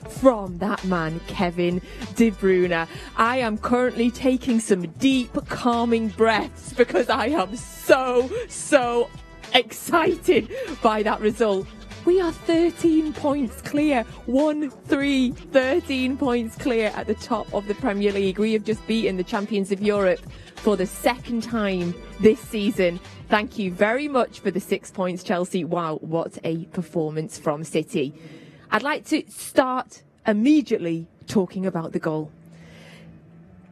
from that man, Kevin De Bruyne. I am currently taking some deep, calming breaths because I am so excited by that result. We are 13 points clear. 13 points clear at the top of the Premier League. We have just beaten the champions of Europe for the second time this season. Thank you very much for the 6 points, Chelsea. Wow, what a performance from City. I'd like to start immediately talking about the goal.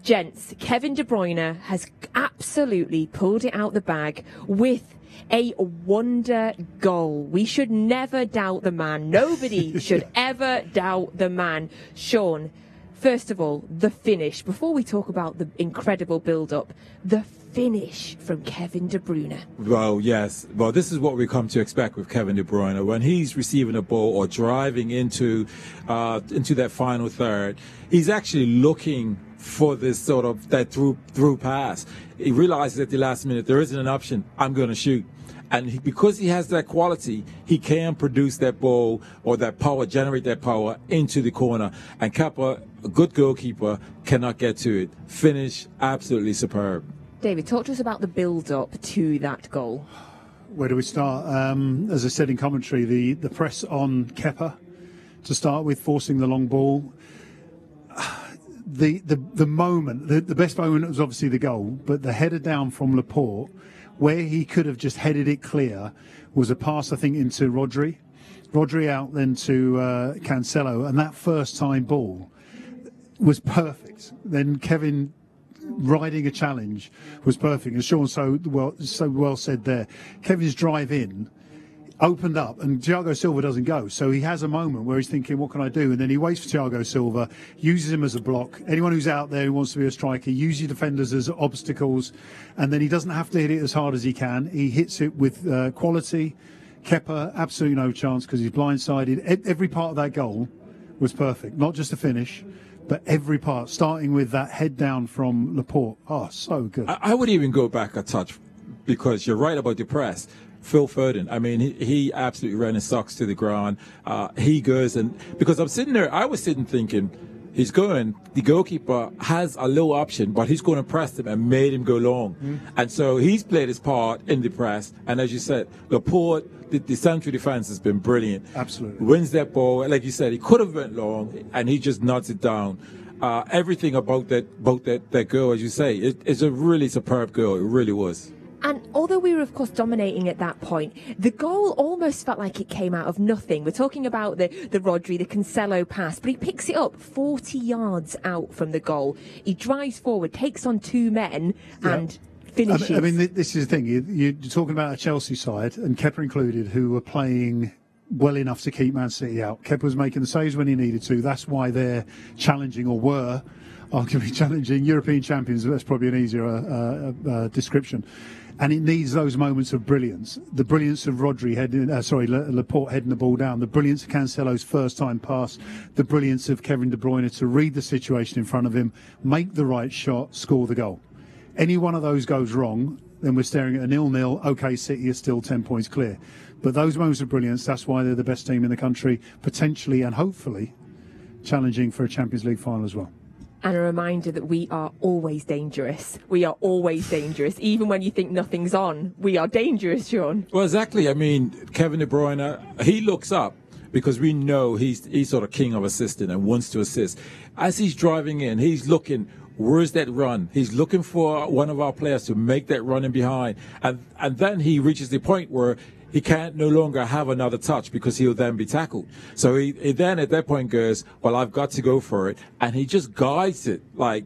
Gents, Kevin De Bruyne has absolutely pulled it out the bag with a wonder goal. We should never doubt the man. Nobody should ever doubt the man. Shaun, first of all, the finish. Before we talk about the incredible build-up, the finish from Kevin De Bruyne. Well, yes. Well, this is what we come to expect with Kevin De Bruyne. When he's receiving a ball or driving into that final third, he's actually looking for this sort of that through pass. He realizes at the last minute there isn't an option. I'm going to shoot. And because he has that quality, he can produce that ball or that power, generate that power into the corner. And Kepa, a good goalkeeper, cannot get to it. Finish, absolutely superb. David, talk to us about the build-up to that goal. Where do we start? As I said in commentary, the press on Kepa to start with, forcing the long ball. The moment, the best moment was obviously the goal, but the header down from Laporte, where he could have just headed it clear, was a pass, I think, into Rodri. Rodri out then to Cancelo, and that first time ball was perfect. Then Kevin riding a challenge was perfect. As Shaun so well said there, Kevin's drive in opened up and Thiago Silva doesn't go, so he has a moment where he's thinking, what can I do? And then he waits for Thiago Silva, uses him as a block. Anyone who's out there who wants to be a striker, use your defenders as obstacles, and then he doesn't have to hit it as hard as he can. He hits it with quality. Kepa, absolutely no chance because he's blindsided. Every part of that goal was perfect, not just the finish, but every part, starting with that head down from Laporte. Oh, so good. I would even go back a touch, because you're right about the press. Phil Foden, I mean, he absolutely ran his socks to the ground. He goes, and because I'm sitting there, I was sitting thinking, the goalkeeper has a low option, but he's going to press him and made him go long. And so he's played his part in the press. And as you said, Laporte, the central defense has been brilliant. Absolutely. Wins that ball. Like you said, he could have went long, and he just knocks it down. Everything about that goal, as you say, it's a really superb goal. It really was. And although we were, of course, dominating at that point, the goal almost felt like it came out of nothing. We're talking about the Rodri, the Cancelo pass, but he picks it up 40 yards out from the goal. He drives forward, takes on two men, and finishes. I mean, this is the thing. You're talking about a Chelsea side, and Kepa included, who were playing well enough to keep Man City out. Kepa was making the saves when he needed to. That's why they're challenging, or were arguably challenging, European champions. That's probably an easier description. And it needs those moments of brilliance. The brilliance of Rodri Laporte heading the ball down. The brilliance of Cancelo's first time pass. The brilliance of Kevin De Bruyne to read the situation in front of him, make the right shot, score the goal. Any one of those goes wrong, then we're staring at a 0-0. OK, City is still 10 points clear. But those moments of brilliance, that's why they're the best team in the country, potentially and hopefully challenging for a Champions League final as well. And a reminder that we are always dangerous. We are always dangerous. Even when you think nothing's on, we are dangerous, Shaun. Well, exactly. I mean, Kevin De Bruyne, he looks up because we know he's sort of king of assisting and wants to assist. As he's driving in, he's looking, where's that run? He's looking for one of our players to make that run in behind. And then he reaches the point where he can't no longer have another touch because he'll then be tackled. So he then at that point goes, well, I've got to go for it. And he just guides it, like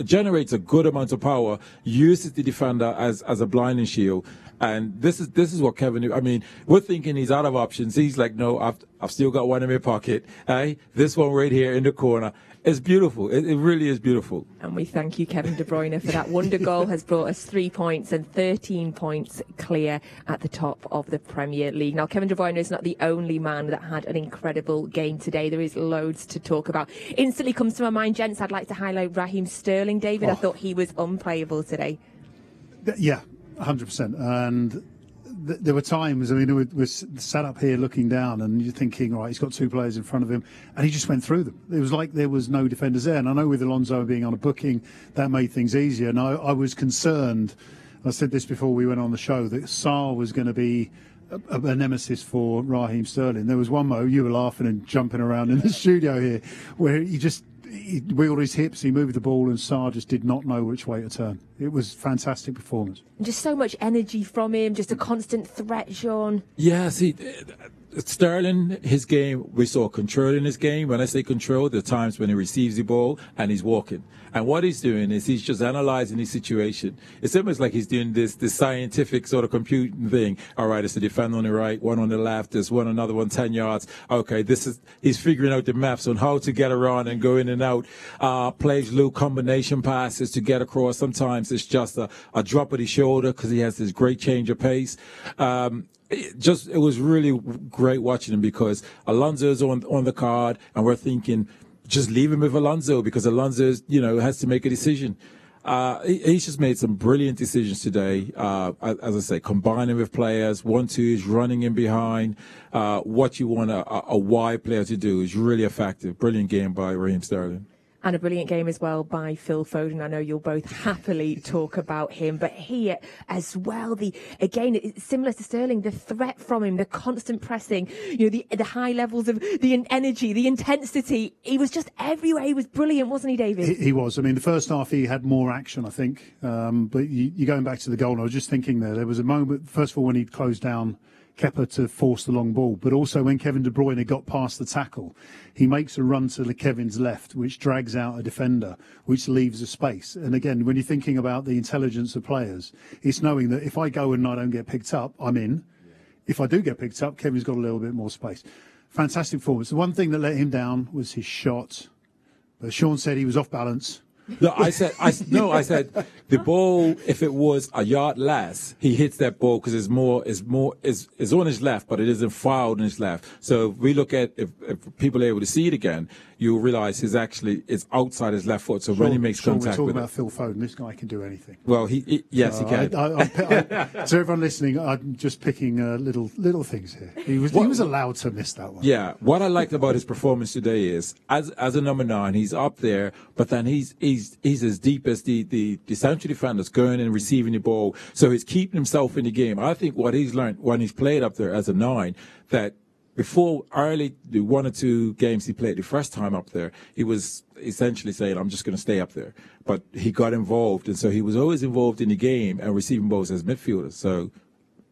generates a good amount of power, uses the defender as a blinding shield. And this is what Kevin, I mean, we're thinking he's out of options. He's like, no, I've still got one in my pocket. Hey, this one right here in the corner. It's beautiful. It really is beautiful. And we thank you, Kevin De Bruyne, for that wonder goal. Has brought us 3 points and 13 points clear at the top of the Premier League. Now, Kevin De Bruyne is not the only man that had an incredible game today. There is loads to talk about. Instantly comes to my mind, gents, I'd like to highlight Raheem Sterling. David, I thought he was unplayable today. Yeah, 100%. And there were times, I mean, we're sat up here looking down and you're thinking, all right, he's got two players in front of him, and he just went through them. It was like there was no defenders there. And I know with Alonso being on a booking, that made things easier. And I was concerned, I said this before we went on the show, that Sarr was going to be a nemesis for Raheem Sterling. There was one moment, you were laughing and jumping around in the studio here, where he wheeled his hips, he moved the ball, and Sarr just did not know which way to turn. It was a fantastic performance. Just so much energy from him, just a constant threat, Shaun. Yeah, see, Sterling, his game, we saw control in his game. When I say control, there are times when he receives the ball and he's walking. And what he's doing is he's just analyzing his situation. It's almost like he's doing this scientific sort of computing thing. All right, it's a defender on the right, one on the left, there's another one 10 yards. Okay, he's figuring out the maps on how to get around and go in and out. Plays little combination passes to get across. Sometimes it's just a drop of the shoulder because he has this great change of pace. It was really great watching him because Alonso's on the card, and we're thinking, just leave him with Alonso because Alonso, has to make a decision. He's just made some brilliant decisions today. As I say, combining with players, 1-2s, running in behind. What you want a wide player to do is really effective. Brilliant game by Raheem Sterling. And a brilliant game as well by Phil Foden. I know you'll both happily talk about him, but here as well, it's similar to Sterling, the threat from him, the constant pressing, the high levels of the energy, the intensity. He was just everywhere. He was brilliant, wasn't he, David? He was. I mean, the first half he had more action, I think. But you're going back to the goal, and I was just thinking there was a moment, first of all, when he closed down Kepa to force the long ball, but also when Kevin De Bruyne got past the tackle, he makes a run to Kevin's left, which drags out a defender, which leaves a space. And again, when you're thinking about the intelligence of players, it's knowing that if I go and I don't get picked up, I'm in. If I do get picked up, Kevin's got a little bit more space. Fantastic performance. The one thing that let him down was his shot. But Shaun said he was off balance. No, I said the ball, if it was a yard less, he hits that ball because it's on his left, but it isn't fouled on his left. So if we look at, if people are able to see it again, you'll realize it's outside his left foot. So when he makes contact we're with talking about Phil Foden. This guy can do anything. Well, yes, he can. So everyone listening, I'm just picking little things here. He was allowed to miss that one. Yeah. What I liked about his performance today is, as a number 9, he's up there, but then he's as deep as the central defenders going and receiving the ball. So he's keeping himself in the game. I think what he's learned when he's played up there as a 9, that before the 1 or 2 games he played the first time up there, he was essentially saying, I'm just going to stay up there. But he got involved, and so he was always involved in the game and receiving balls as midfielder. So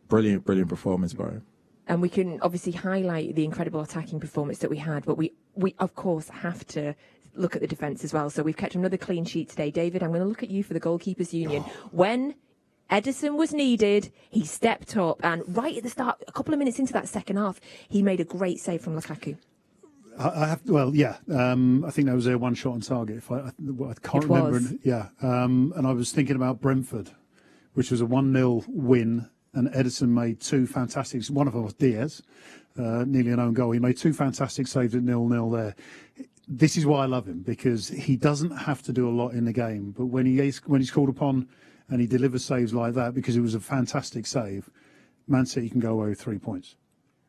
brilliant performance by him. And we can obviously highlight the incredible attacking performance that we had, but we of course have to look at the defence as well. So we've kept another clean sheet today. David, I'm going to look at you for the goalkeepers union. When Ederson was needed, he stepped up, and right at the start, a couple of minutes into that second half, he made a great save from Lukaku. I think that was their one shot on target. I can't remember. Yeah, and I was thinking about Brentford, which was a 1-0 win, and Ederson made 2 fantastic. One of them was Diaz, nearly an own goal. He made 2 fantastic saves at 0-0 there. This is why I love him, because he doesn't have to do a lot in the game, but when he's called upon and he delivers saves like that, because it was a fantastic save, Man City can go away with 3 points.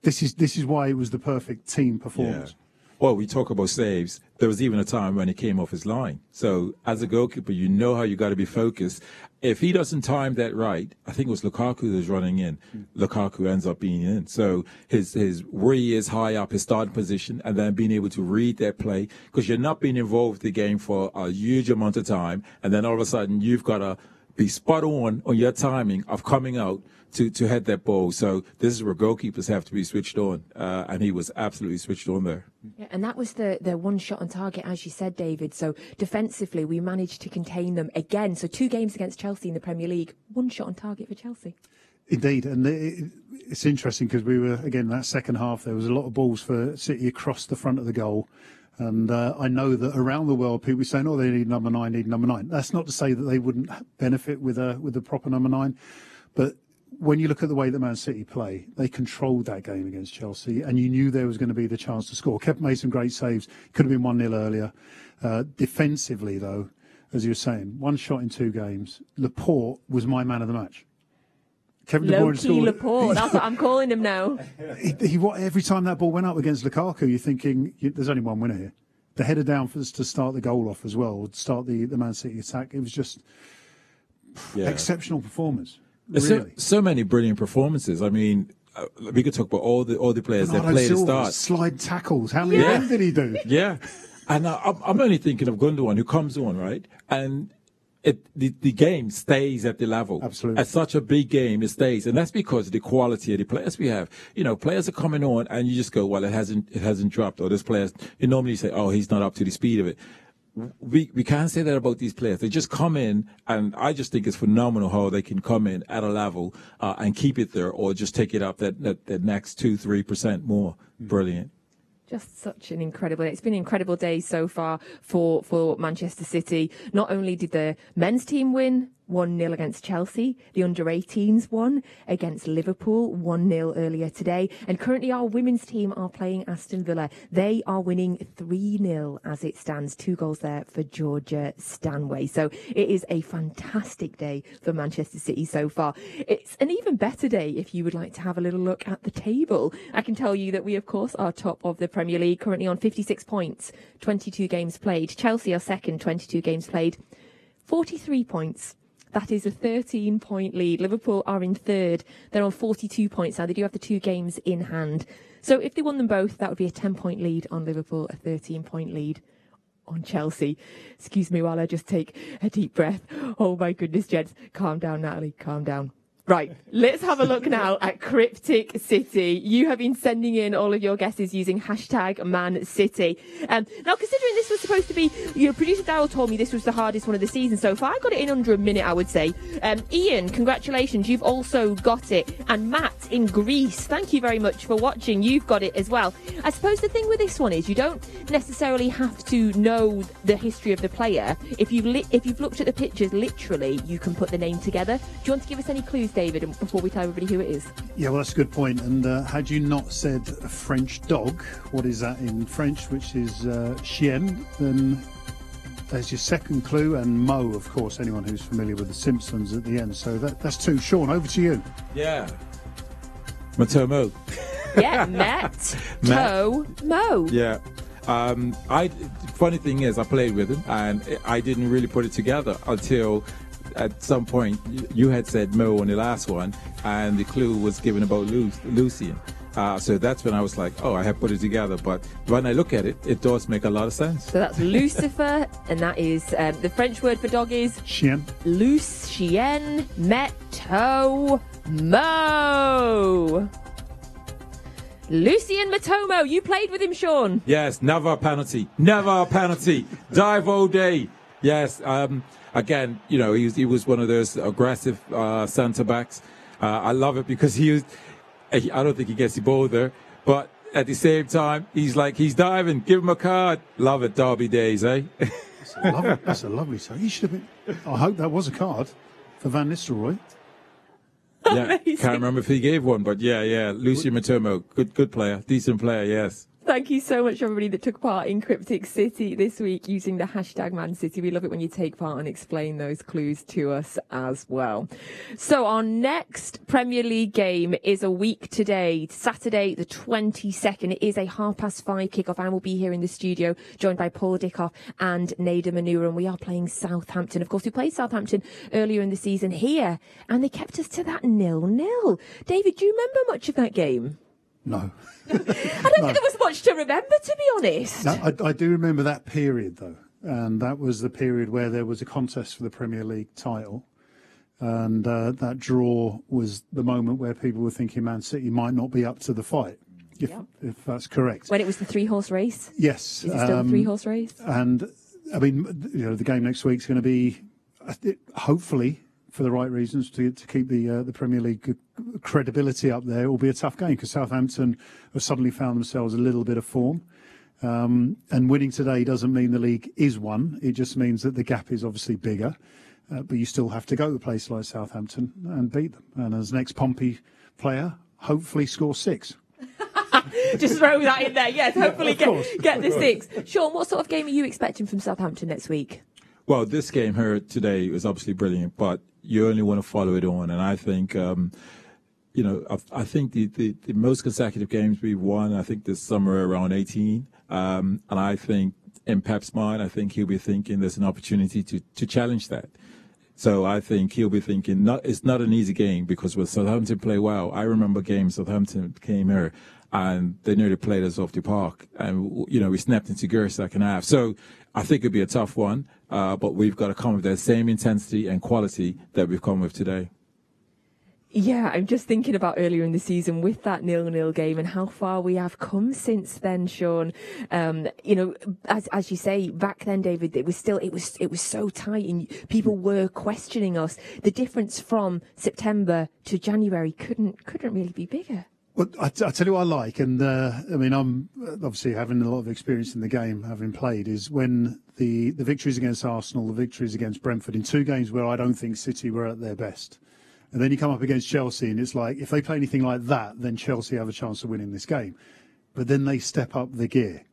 This is why it was the perfect team performance. Yeah. Well, we talk about saves. There was even a time when he came off his line. So as a goalkeeper, you know how you got to be focused. If he doesn't time that right, I think it was Lukaku that was running in. Lukaku ends up being in. So his where he is high up, his starting position, and then being able to read that play, because you're not being involved in the game for a huge amount of time, and then all of a sudden you've got to be spot on your timing of coming out to head that ball. So this is where goalkeepers have to be switched on, and he was absolutely switched on there. Yeah, and that was the one shot on target, as you said, David. So defensively, we managed to contain them again. So 2 games against Chelsea in the Premier League, 1 shot on target for Chelsea. Indeed, and it's interesting because we were, again, that second half, there was a lot of balls for City across the front of the goal. And I know that around the world, people are saying, oh, they need number 9, That's not to say that they wouldn't benefit with a proper number 9. But when you look at the way that Man City play, they controlled that game against Chelsea, and you knew there was going to be the chance to score. Kepa made some great saves. Could have been 1-0 earlier. Defensively, though, as you were saying, 1 shot in 2 games. Laporte was my man of the match. Kevin De Bruyne Low-key scored. Laporte, that's what I'm calling him now. Every time that ball went up against Lukaku, you're thinking, there's only one winner here. The header down to start the goal off as well, to start the Man City attack. It was just exceptional performance. Really. So many brilliant performances. I mean, we could talk about all the players that played at start. Slide tackles. How many of them did he do? Yeah. And I'm only thinking of Gundogan, who comes on, right? And the game stays at the level. Absolutely. At such a big game, it stays. And that's because of the quality of the players we have. You know, players are coming on and you just go, well, it hasn't dropped. Or this player, you normally say, oh, he's not up to the speed of it. We can't say that about these players. They just come in, and I just think it's phenomenal how they can come in at a level and keep it there, or just take it up that next 2-3% more. Brilliant. Just such an incredible, it's been an incredible day so far for Manchester City. Not only did the men's team win 1-0 against Chelsea, the under-18s won against Liverpool 1-0 earlier today, and currently our women's team are playing Aston Villa. They are winning 3-0 as it stands. 2 goals there for Georgia Stanway. So it is a fantastic day for Manchester City so far. It's an even better day if you would like to have a little look at the table. I can tell you that we, of course, are top of the Premier League, currently on 56 points, 22 games played. Chelsea are second, 22 games played, 43 points. That is a 13-point lead. Liverpool are in third. They're on 42 points now. They do have the 2 games in hand. So if they won them both, that would be a 10-point lead on Liverpool, a 13-point lead on Chelsea. Excuse me while I just take a deep breath. Oh, my goodness, gents. Calm down, Natalie. Calm down. Right, let's have a look now at Cryptic City. You have been sending in all of your guesses using hashtag Man City. Now, considering this was supposed to be, producer Darryl told me this was the hardest one of the season so far. I got it in under a minute, I would say. Ian, congratulations, you've also got it. And Matt in Greece, thank you very much for watching. You've got it as well. I suppose the thing with this one is you don't necessarily have to know the history of the player. If you've looked at the pictures, literally, you can put the name together. Do you want to give us any clues, David, before we tell everybody who it is? Yeah, well, that's a good point. And had you not said a French dog, what is that in French, which is chien, then there's your second clue. And Mo, of course, anyone who's familiar with The Simpsons at the end. So that's 2. Shaun, over to you. Yeah. Matomo. Yeah, Mo. Yeah. Funny thing is, I played with him, and I didn't really put it together until at some point you had said Mo on the last one, and the clue was given about Lucien. So that's when I was like, oh, I have put it together. But when I look at it, it does make a lot of sense. So that's Lucifer, and that is the French word for dog is chien. Lucien Matomo. Lucien Matomo, you played with him, Shaun. Yes, never a penalty. Never a penalty. Dive all day. Yes. Again, he was one of those aggressive centre backs. I love it because I don't think he gets the ball there, but at the same time, he's diving. Give him a card. Love it, Derby days, eh? That's a lovely song. He should have been. I hope that was a card for Van Nistelrooy. Yeah, can't remember if he gave one, but yeah. Lucien Matomo, good player, decent player, yes. Thank you so much, everybody that took part in Cryptic City this week using the hashtag Man City. We love it when you take part and explain those clues to us as well. So our next Premier League game is a week today, Saturday the 22nd. It is a 5:30 kickoff. I will be here in the studio, joined by Paul Dickoff and Nader Manura, and we are playing Southampton. Of course, we played Southampton earlier in the season here, and they kept us to that 0-0. David, do you remember much of that game? No. I don't think there was much to remember, to be honest. No, I do remember that period, though. And that was the period where there was a contest for the Premier League title. And that draw was the moment where people were thinking Man City might not be up to the fight, if that's correct. When it was the 3-horse race? Yes. Is it still the 3-horse race? And, I mean, the game next week's going to be, hopefully, for the right reasons, to keep the Premier League credibility up there. It will be a tough game because Southampton have suddenly found themselves a little bit of form. And winning today doesn't mean the league is won. It just means that the gap is obviously bigger. But you still have to go to a place like Southampton and beat them. And as an ex-Pompey player, hopefully score 6. Just throw that in there. Yes, hopefully get the 6. Shaun, what sort of game are you expecting from Southampton next week? Well, this game here today was obviously brilliant, but you only want to follow it on. And I think, I think the most consecutive games we've won, I think there's somewhere around 18. And I think in Pep's mind, I think he'll be thinking there's an opportunity to challenge that. So I think he'll be thinking, it's not an easy game because when Southampton play well, I remember games Southampton came here and they nearly played us off the park. And, we snapped into gear second half. So I think it'll be a tough one, but we've got to come with that same intensity and quality that we've come with today. Yeah, I'm just thinking about earlier in the season with that 0-0 game and how far we have come since then, Shaun. As you say, back then, David, it was so tight and people were questioning us. The difference from September to January couldn't really be bigger. Well, I tell you what I like, and I'm obviously having a lot of experience in the game, having played, is when the victories against Arsenal, the victories against Brentford, in two games where I don't think City were at their best. And then you come up against Chelsea, and it's like, if they play anything like that, then Chelsea have a chance of winning this game. But then they step up the gear.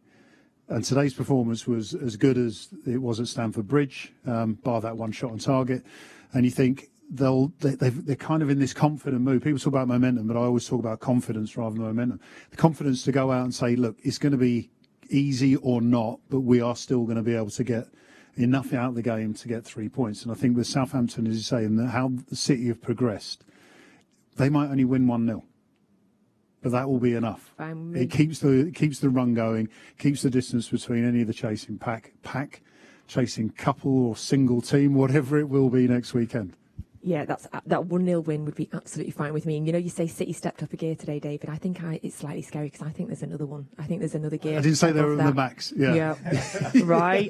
And today's performance was as good as it was at Stamford Bridge, bar that one shot on target. And you think they're kind of in this confident mood. People talk about momentum, but I always talk about confidence rather than momentum. The confidence to go out and say, look, it's going to be easy or not, but we are still going to be able to get enough out of the game to get 3 points. And I think with Southampton, as you say, and how the City have progressed, they might only win 1-0. But that will be enough. It keeps the run going, keeps the distance between any of the chasing pack, chasing couple or single team, whatever it will be next weekend. Yeah, that 1-0 win would be absolutely fine with me. And you say City stepped up a gear today, David. I think it's slightly scary because I think there's another one. I think there's another gear. I didn't say they were on the max. Yeah. Right.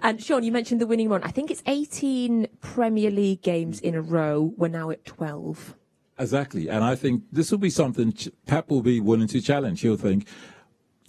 And Shaun, you mentioned the winning run. I think it's 18 Premier League games in a row. We're now at 12. Exactly. And I think this will be something Pep will be willing to challenge. He'll think,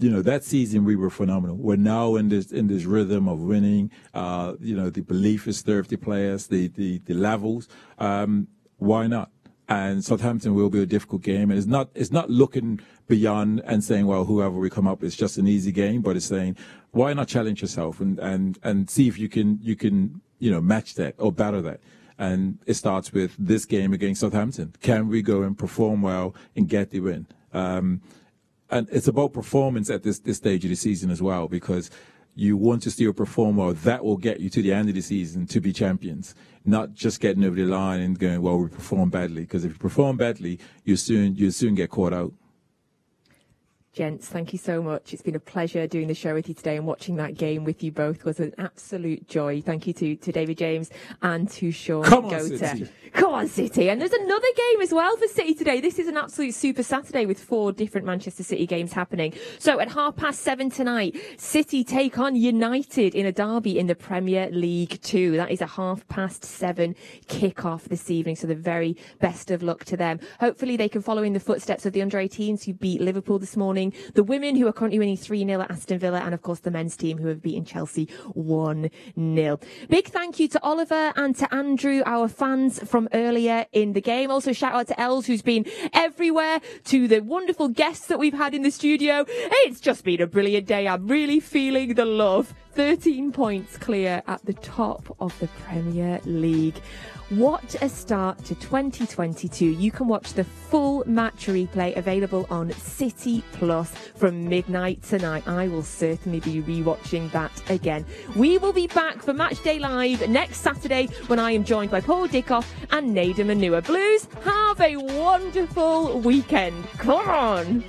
that season we were phenomenal. We're now in this rhythm of winning. The belief is there of the players, the levels. Why not? And Southampton will be a difficult game. And it's not looking beyond and saying, well, whoever we come up, it's just an easy game. But it's saying, why not challenge yourself and see if you can match that or better that. And it starts with this game against Southampton. Can we go and perform well and get the win? And it's about performance at this stage of the season as well, because you want to still perform well. That will get you to the end of the season to be champions, not just getting over the line and going, well, we performed badly. Because if you perform badly, you soon get caught out. Gents, thank you so much. It's been a pleasure doing the show with you today, and watching that game with you both was an absolute joy. Thank you to David James and to Shaun. Come on, City. Come on, City. And there's another game as well for City today. This is an absolute super Saturday with 4 different Manchester City games happening. So at 7:30 tonight, City take on United in a derby in the Premier League 2. That is a 7:30 kick-off this evening. So the very best of luck to them. Hopefully they can follow in the footsteps of the under-18s who beat Liverpool this morning, the women who are currently winning 3-0 at Aston Villa, and of course the men's team who have beaten Chelsea 1-0. Big thank you to Oliver and to Andrew, our fans from earlier in the game. Also shout out to Els, who's been everywhere, to the wonderful guests that we've had in the studio. It's just been a brilliant day. I'm really feeling the love. 13 points clear at the top of the Premier League. What a start to 2022. You can watch the full match replay available on City Plus from midnight tonight. I will certainly be rewatching that again. We will be back for Match Day Live next Saturday when I am joined by Paul Dickoff and Nader Manua. Blues, have a wonderful weekend. Come on.